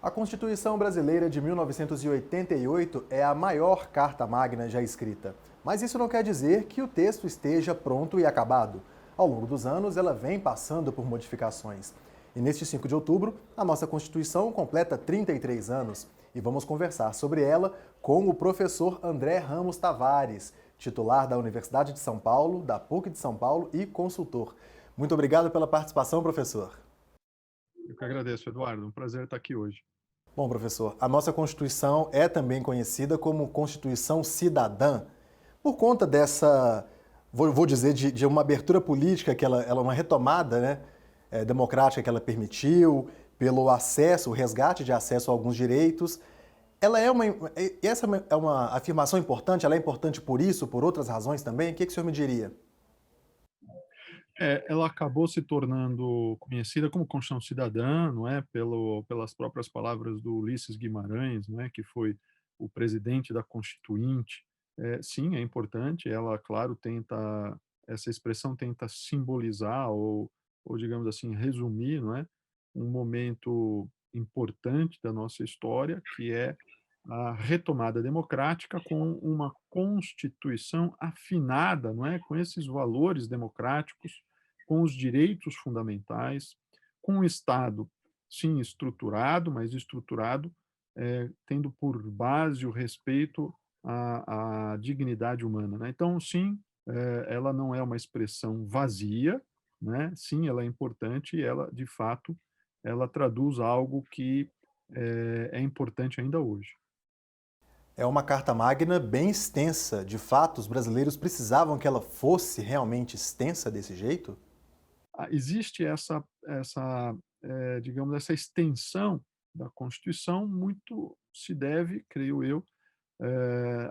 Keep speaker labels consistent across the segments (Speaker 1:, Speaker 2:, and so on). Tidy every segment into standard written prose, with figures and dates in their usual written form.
Speaker 1: A Constituição Brasileira de 1988 é a maior carta magna já escrita. Mas isso não quer dizer que o texto esteja pronto e acabado. Ao longo dos anos, ela vem passando por modificações. E neste 5 de outubro, a nossa Constituição completa 33 anos. E vamos conversar sobre ela com o professor André Ramos Tavares, titular da Universidade de São Paulo, da PUC de São Paulo e consultor. Muito obrigado pela participação, professor.
Speaker 2: Eu que agradeço, Eduardo. Um prazer estar aqui hoje.
Speaker 1: Bom, professor, a nossa Constituição é também conhecida como Constituição Cidadã, por conta dessa, vou dizer, de uma abertura política, que ela uma retomada, né, democrática que ela permitiu, pelo acesso, o resgate de acesso a alguns direitos. Essa é uma afirmação importante, ela é importante por isso, por outras razões também? O que o senhor me diria?
Speaker 2: Ela acabou se tornando conhecida como Constituição Cidadã, não é, pelas próprias palavras do Ulisses Guimarães, não é, que foi o presidente da Constituinte. Sim, é importante. Ela, claro, tenta essa expressão tenta simbolizar ou digamos assim resumir, não é, um momento importante da nossa história, que é a retomada democrática com uma Constituição afinada, não é, com esses valores democráticos, com os direitos fundamentais, com um Estado, sim, estruturado, mas estruturado tendo por base o respeito à dignidade humana, né? Então, sim, ela não é uma expressão vazia, né? Sim, ela é importante e ela, de fato, ela traduz algo que é importante ainda hoje.
Speaker 1: É uma carta magna bem extensa. De fato, os brasileiros precisavam que ela fosse realmente extensa desse jeito?
Speaker 2: Existe digamos, essa extensão da Constituição muito se deve, creio eu,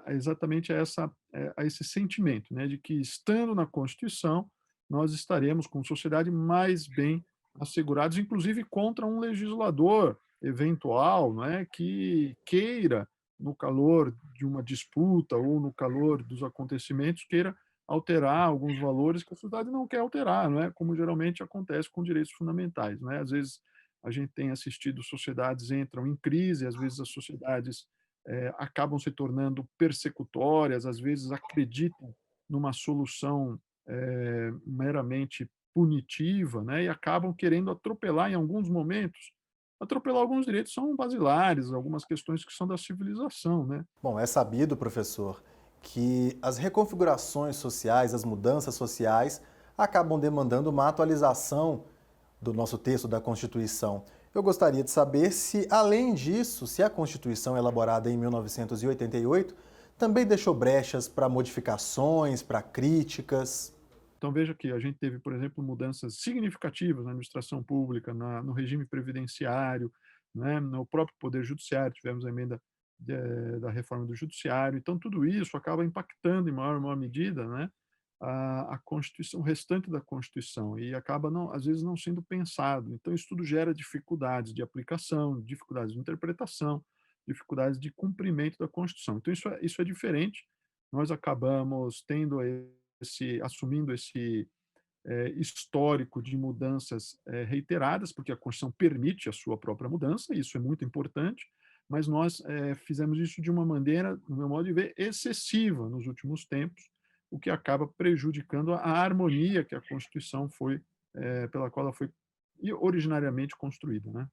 Speaker 2: exatamente a esse sentimento, né, de que estando na Constituição, nós estaremos como sociedade mais bem assegurados, inclusive contra um legislador eventual, não é, que queira, no calor de uma disputa ou no calor dos acontecimentos, queira alterar alguns valores que a sociedade não quer alterar, não é, como geralmente acontece com direitos fundamentais, não é. Às vezes a gente tem assistido sociedades entram em crise, às vezes as sociedades acabam se tornando persecutórias, às vezes acreditam numa solução meramente punitiva, né, e acabam querendo atropelar em alguns momentos. Atropelar alguns direitos são basilares, algumas questões que são da civilização, né.
Speaker 1: Bom, é sabido, professor, que as reconfigurações sociais, as mudanças sociais, acabam demandando uma atualização do nosso texto da Constituição. Eu gostaria de saber se, além disso, se a Constituição elaborada em 1988 também deixou brechas para modificações, para críticas.
Speaker 2: Então veja que a gente teve, por exemplo, mudanças significativas na administração pública, no regime previdenciário, né, no próprio poder judiciário, tivemos a emenda da reforma do judiciário. Então tudo isso acaba impactando em maior medida, né, a Constituição, o restante da Constituição, e acaba não, às vezes não sendo pensado. Então isso tudo gera dificuldades de aplicação, dificuldades de interpretação, dificuldades de cumprimento da Constituição. Então isso é diferente. Nós acabamos tendo assumindo esse histórico de mudanças reiteradas, porque a Constituição permite a sua própria mudança, e isso é muito importante, mas nós fizemos isso de uma maneira, no meu modo de ver, excessiva nos últimos tempos, o que acaba prejudicando a harmonia que a Constituição foi, pela qual ela foi originariamente construída, né?